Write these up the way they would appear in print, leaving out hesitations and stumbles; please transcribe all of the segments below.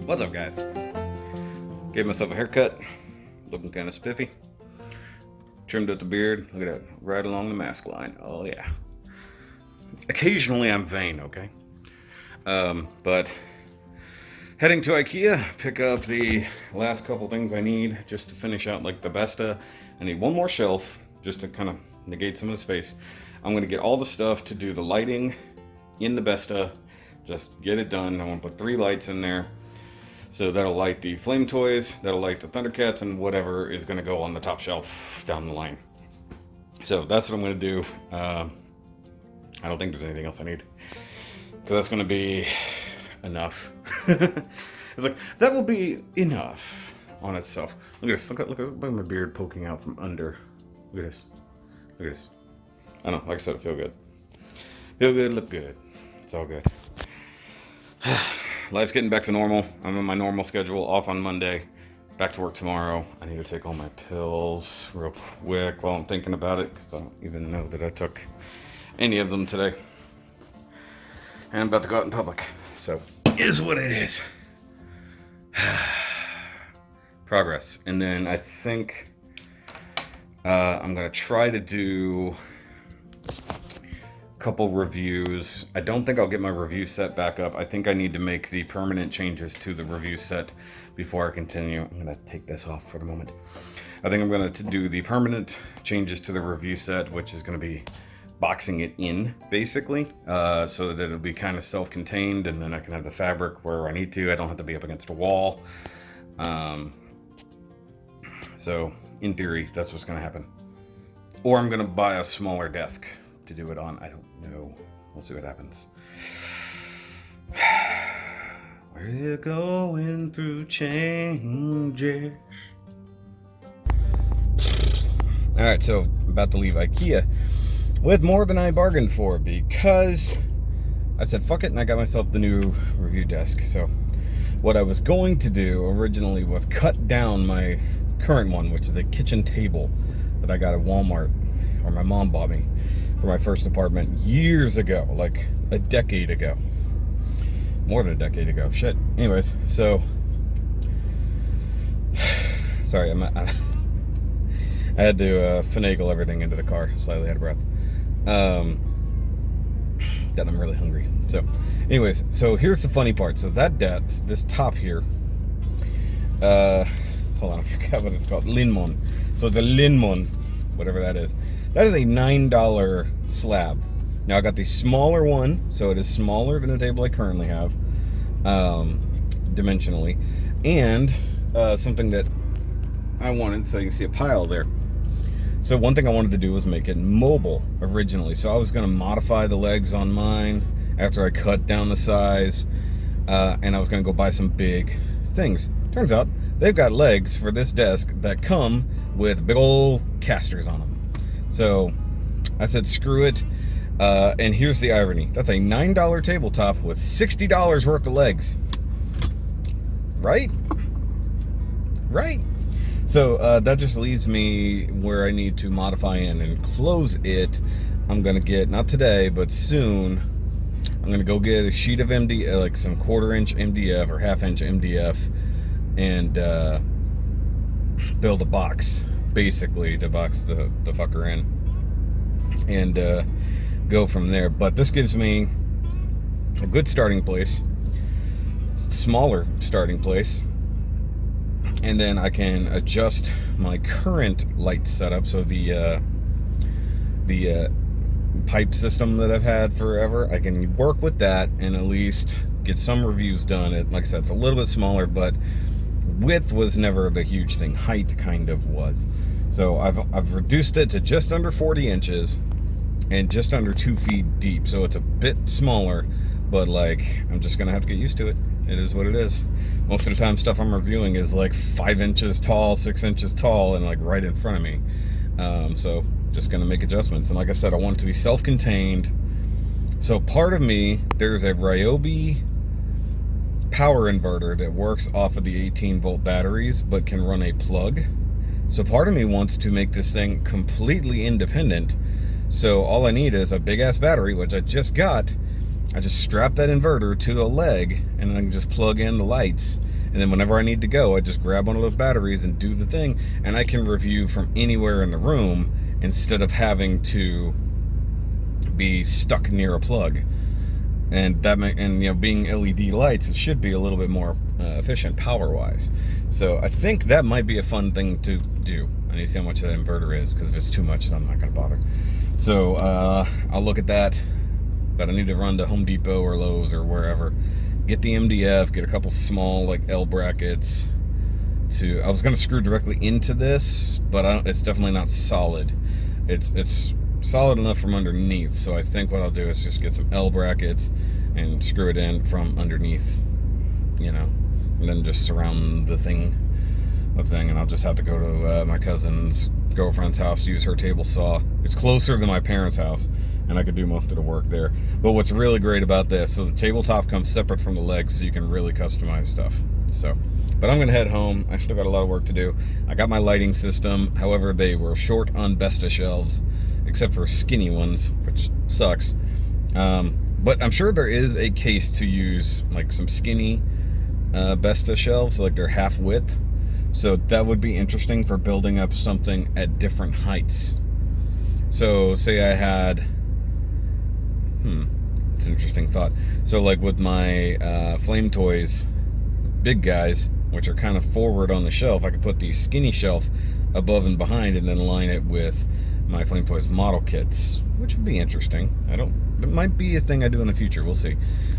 What's up, guys? Gave myself a haircut, looking kind of spiffy. Trimmed up the beard, look at that, right along the mask line. Oh yeah. Occasionally I'm vain, okay? But heading to Ikea, pick up the last couple things I need just to finish out like the Besta. I need one more shelf just to kind of negate some of the space. I'm gonna get all the stuff to do the lighting in the Besta. Just get it done. I want to put 3 lights in there. So that'll light the flame toys, that'll light the Thundercats, and whatever is going to go on the top shelf down the line. So that's what I'm going to do. I don't think there's anything else I need, because that's going to be enough. It's like, that will be enough on itself. Look at this. Look at my beard poking out from under. Look at this. Look at this. I don't know. Like I said, I feel good. Feel good, look good. It's all good. Life's getting back to normal. I'm on my normal schedule, off on Monday, back to work tomorrow. I need to take all my pills real quick while I'm thinking about it, because I don't even know that I took any of them today. And I'm about to go out in public, so it is what it is. Progress. And then I think I'm going to try to do couple reviews. I don't think I'll get my review set back up. I think I need to make the permanent changes to the review set before I continue. I'm going to take this off for the moment. I think I'm going to do the permanent changes to the review set, which is going to be boxing it in, basically, so that it'll be kind of self-contained, and then I can have the fabric where I need to. I don't have to be up against a wall. So, in theory, that's what's going to happen. Or I'm going to buy a smaller desk to do it on. I don't know. We'll see what happens. We're going through changes. Alright, so I'm about to leave Ikea with more than I bargained for, because I said fuck it and I got myself the new review desk. So what I was going to do originally was cut down my current one, which is a kitchen table that I got at Walmart, or my mom bought me for my first apartment years ago, like a decade ago. More than a decade ago. Shit. Anyways, so sorry, I had to finagle everything into the car. Slightly out of breath. That I'm really hungry. So, anyways, so here's the funny part. So this top here. Hold on, I forgot what it's called. Linmon. So it's a Linmon, whatever that is. That is a $9 slab. Now I got the smaller one, so it is smaller than the table I currently have, dimensionally, and something that I wanted, so you can see a pile there. So one thing I wanted to do was make it mobile originally. So I was going to modify the legs on mine after I cut down the size, and I was going to go buy some big things. Turns out they've got legs for this desk that come with big old casters on them. So I said, screw it. And here's the irony. That's a $9 tabletop with $60 worth of legs. Right? Right? So that just leaves me where I need to modify in and close it. I'm going to get, not today, but soon, I'm going to go get a sheet of MDF, like some 1/4 inch MDF or 1/2 inch MDF, and build a box, basically, to box the fucker in, and go from there. But this gives me a good starting place, smaller starting place, and then I can adjust my current light setup. So the pipe system that I've had forever, I can work with that and at least get some reviews done. Like I said, it's a little bit smaller, but width was never the huge thing. Height kind of was. So I've reduced it to just under 40 inches and just under 2 feet deep. So it's a bit smaller, but like, I'm just gonna have to get used to it. It is what it is. Most of the time stuff I'm reviewing is like 5 inches tall, 6 inches tall, and like right in front of me. So just gonna make adjustments. And like I said, I want it to be self-contained. So part of me, there's a Ryobi power inverter that works off of the 18-volt batteries but can run a plug. So part of me wants to make this thing completely independent. So all I need is a big ass battery, which I just got. I just strap that inverter to the leg and I can just plug in the lights And then whenever I need to go, I just grab one of those batteries and do the thing, and I can review from anywhere in the room instead of having to be stuck near a plug. And being LED lights, it should be a little bit more efficient power-wise. So I think that might be a fun thing to do. I need to see how much that inverter is, because if it's too much, then I'm not going to bother. So I'll look at that, but I need to run to Home Depot or Lowe's or wherever, get the MDF, get a couple small like L brackets. I was going to screw directly into this, but it's definitely not solid. It's solid enough from underneath, so I think what I'll do is just get some L brackets and screw it in from underneath, and then just surround the thing, and I'll just have to go to my cousin's girlfriend's house, use her table saw. It's closer than my parents' house, and I could do most of the work there. But what's really great about this, so the tabletop comes separate from the legs, so you can really customize stuff. But I'm gonna head home. I still got a lot of work to do. I got my lighting system, however they were short on Besta shelves, except for skinny ones, which sucks. But I'm sure there is a case to use like some skinny Besta shelves, like they're half width. So that would be interesting for building up something at different heights. So say I had, it's an interesting thought. So like with my Flame Toys big guys, which are kind of forward on the shelf, I could put the skinny shelf above and behind and then line it with my Flame Toys model kits, which would be interesting. It might be a thing I do in the future, we'll see.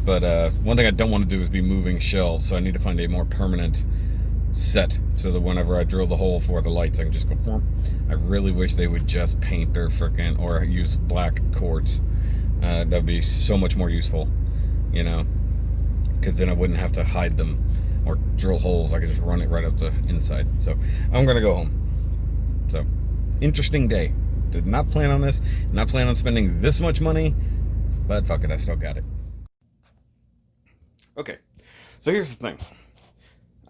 But one thing I don't want to do is be moving shelves, so I need to find a more permanent set so that whenever I drill the hole for the lights, I can just go, Whoop. I really wish they would just paint their frickin' or use black quartz. That'd be so much more useful, because then I wouldn't have to hide them or drill holes. I could just run it right up the inside. So I'm gonna go home. So interesting day. Did not plan on this, not plan on spending this much money, but fuck it, I still got it. Okay, so here's the thing.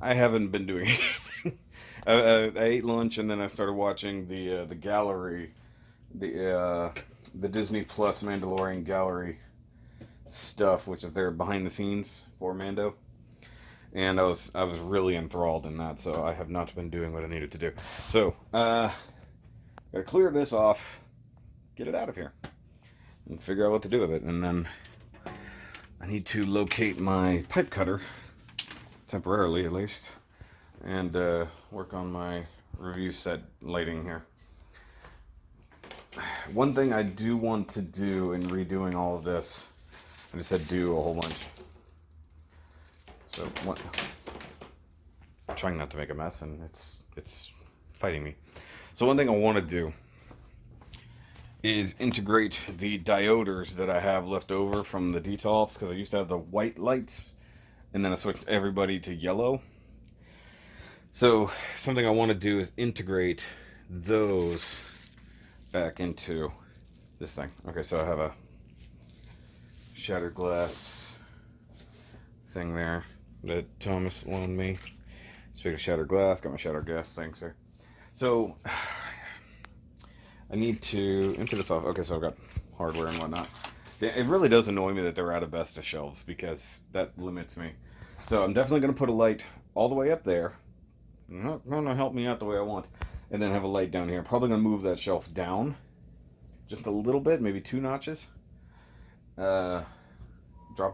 I haven't been doing anything. I ate lunch and then I started watching the gallery, the Disney Plus Mandalorian gallery stuff, which is their behind the scenes for Mando. And I was really enthralled in that, so I have not been doing what I needed to do. So gotta clear this off, get it out of here, and figure out what to do with it. And then I need to locate my pipe cutter, temporarily at least, and work on my review set lighting here. One thing I do want to do in redoing all of this, I just said do a whole bunch. So I'm trying not to make a mess, and it's fighting me. So one thing I want to do is integrate the dioders that I have left over from the Detolfs, because I used to have the white lights, and then I switched everybody to yellow. So something I want to do is integrate those back into this thing. Okay, so I have a shattered glass thing there that Thomas loaned me. Speaking of shattered glass, got my shattered glass things there. So I need to empty this off. Okay, so I've got hardware and whatnot. It really does annoy me that they're out of Besta shelves, because that limits me. So I'm definitely going to put a light all the way up there. Not going to help me out the way I want. And then have a light down here. Probably going to move that shelf down just a little bit, maybe 2 notches. Drop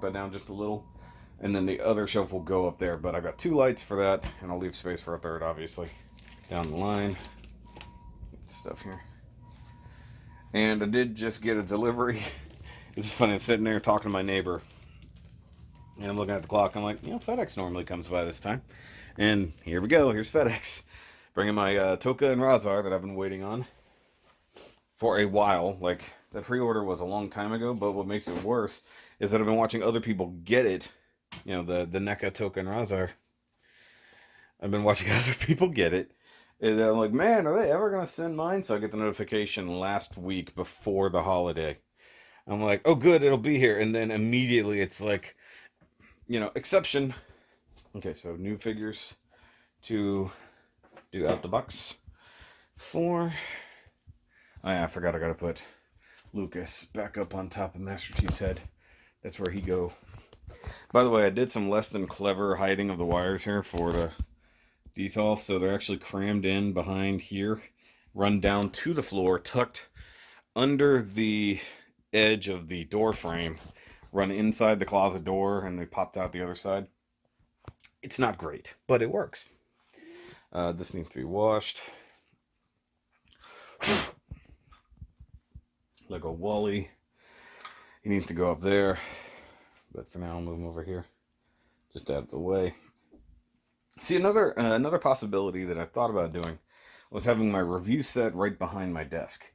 that down just a little. And then the other shelf will go up there. But I've got 2 lights for that, and I'll leave space for a third, obviously, down the line. Stuff here. And I did just get a delivery. This is funny. I'm sitting there talking to my neighbor, and I'm looking at the clock. I'm like, FedEx normally comes by this time. And here we go. Here's FedEx. Bringing my Toka and Razar that I've been waiting on for a while. Like, the pre-order was a long time ago, but what makes it worse is that I've been watching other people get it. The NECA, Toka, and Razar. I've been watching other people get it. And I'm like, man, are they ever going to send mine? So I get the notification last week before the holiday. I'm like, oh, good, it'll be here. And then immediately it's like, exception. Okay, so new figures to do out the box for. Oh, yeah, I forgot I got to put Lucas back up on top of Master Chief's head. That's where he go. By the way, I did some less than clever hiding of the wires here for the detail, so they're actually crammed in behind here, run down to the floor, tucked under the edge of the door frame, run inside the closet door, and they popped out the other side. It's not great, but it works. This needs to be washed. Like a Wally. He needs to go up there. But for now, I'll move him over here. Just out of the way. See, another possibility that I thought about doing was having my review set right behind my desk.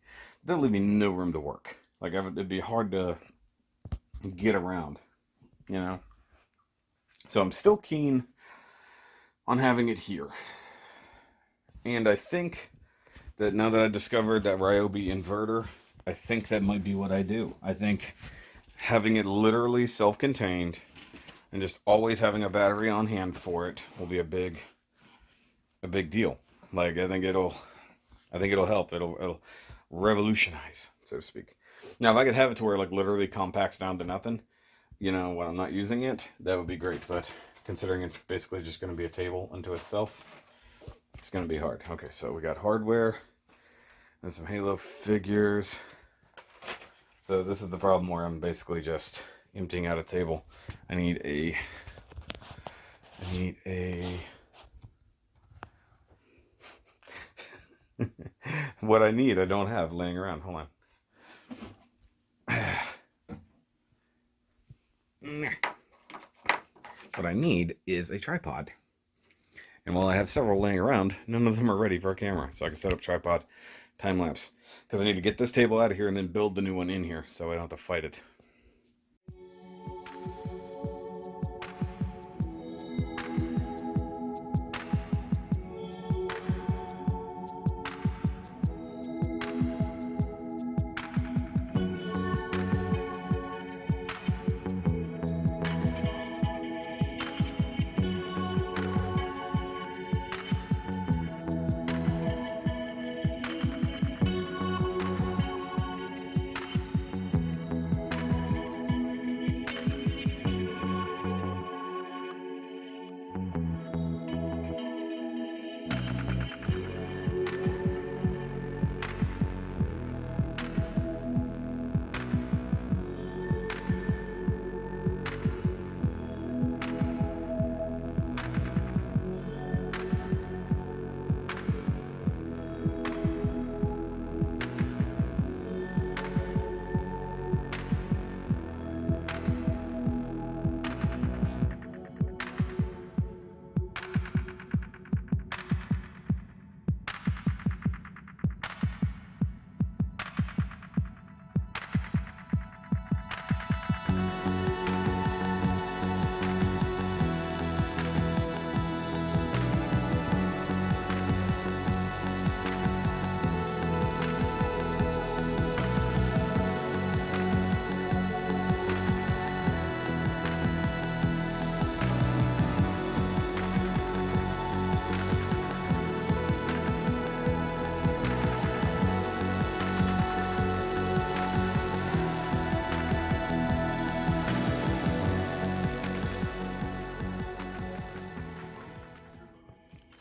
That'll leave me no room to work. Like, it'd be hard to get around, you know? So I'm still keen on having it here. And I think that now that I discovered that Ryobi inverter, I think that might be what I do. I think having it literally self-contained and just always having a battery on hand for it will be a big deal. Like, I think it'll help. It'll revolutionize, so to speak. Now, if I could have it to where, like, literally compacts down to nothing, you know, when I'm not using it, that would be great. But considering it's basically just going to be a table unto itself, it's going to be hard. Okay, so we got hardware and some Halo figures. So this is the problem where I'm basically just emptying out a table. I need a what I need I don't have laying around. Hold on. What I need is a tripod. And while I have several laying around, none of them are ready for a camera. So I can set up tripod, time lapse. Because I need to get this table out of here and then build the new one in here so I don't have to fight it.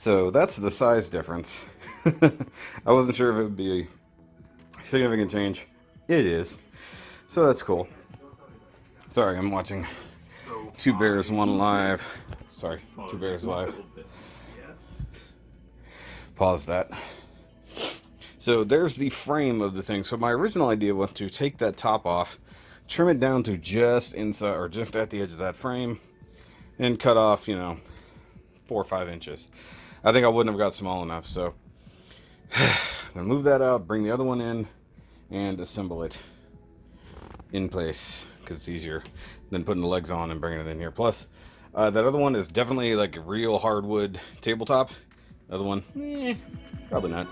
So that's the size difference. I wasn't sure if it would be a significant change. It is. So that's cool. Sorry, I'm watching Two Bears, One Live. Sorry, Two Bears Live. Pause that. So there's the frame of the thing. So my original idea was to take that top off, trim it down to just inside or just at the edge of that frame, and cut off, 4 or 5 inches. I think I wouldn't have got small enough, so I'm gonna move that out, bring the other one in, and assemble it in place because it's easier than putting the legs on and bringing it in here. Plus, that other one is definitely like a real hardwood tabletop. The other one, probably not.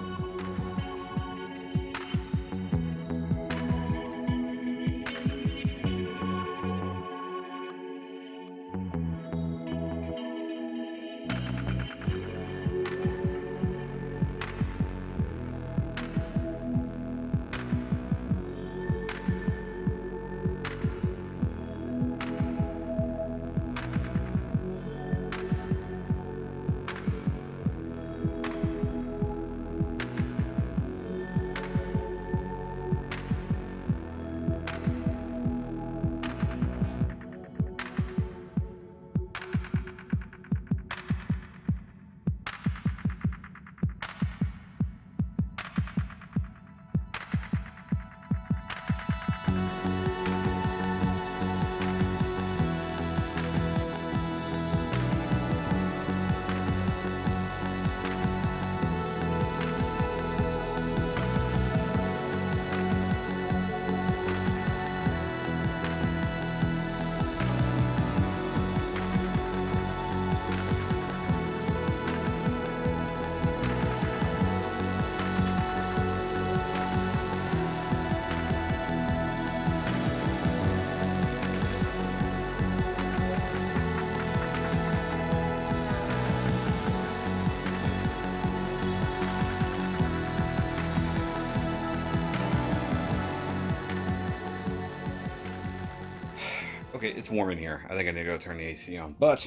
Okay, it's warm in here. I think I need to go turn the AC on. But,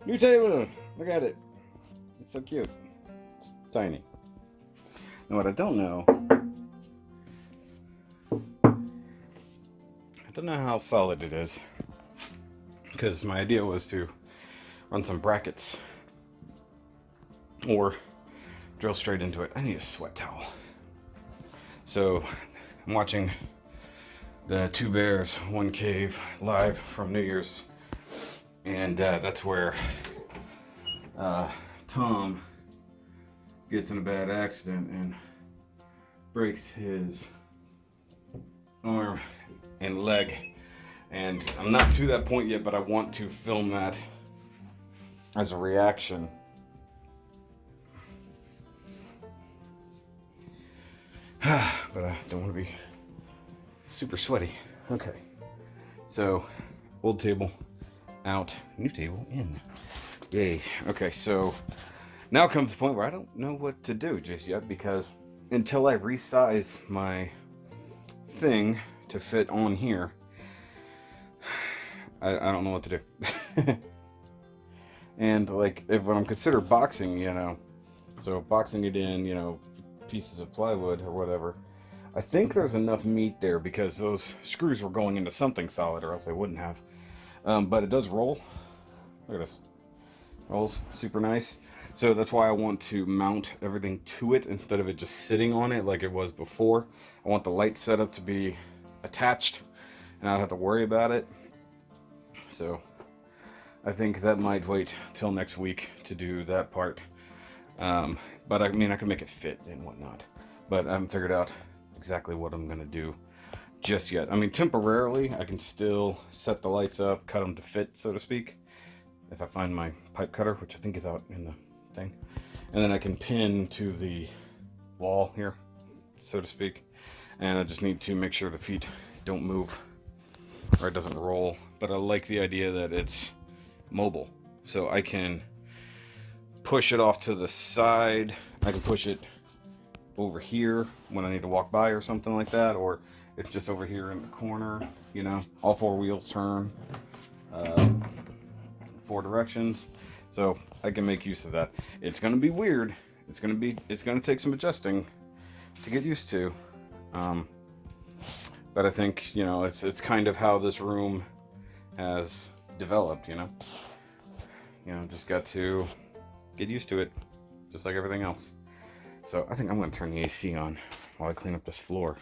new table! Look at it. It's so cute. It's tiny. And what I don't know how solid it is. Because my idea was to run some brackets. Or drill straight into it. I need a sweat towel. So, I'm watching the Two Bears, One Cave live from New Year's. And that's where Tom gets in a bad accident and breaks his arm and leg. And I'm not to that point yet, but I want to film that as a reaction. But I don't want to be super sweaty. Okay, so old table out, new table in. Yay. Okay, so now comes the point where I don't know what to do just yet, because until I resize my thing to fit on here, I don't know what to do. And like, if when I'm consider boxing, you know, so boxing it in, you know, pieces of plywood or whatever, I think there's enough meat there because those screws were going into something solid, or else they wouldn't have. But it does roll. Look at this. Rolls super nice. So that's why I want to mount everything to it instead of it just sitting on it like it was before. I want the light setup to be attached and I don't have to worry about it. So I think that might wait till next week to do that part. But I mean, I can make it fit and whatnot. But I haven't figured out exactly what I'm gonna do just yet. I mean, temporarily, I can still set the lights up, cut them to fit, so to speak, if I find my pipe cutter, which I think is out in the thing. And then I can pin to the wall here, so to speak. And I just need to make sure the feet don't move or it doesn't roll. But I like the idea that it's mobile. So I can push it off to the side. I can push it over here when I need to walk by or something like that, or it's just over here in the corner, you know. All four wheels turn 4 directions, so I can make use of that. It's gonna be weird. It's gonna take some adjusting to get used to, but I think, you know, it's kind of how this room has developed, you know. Just got to get used to it, just like everything else. So I think I'm gonna turn the AC on while I clean up this floor.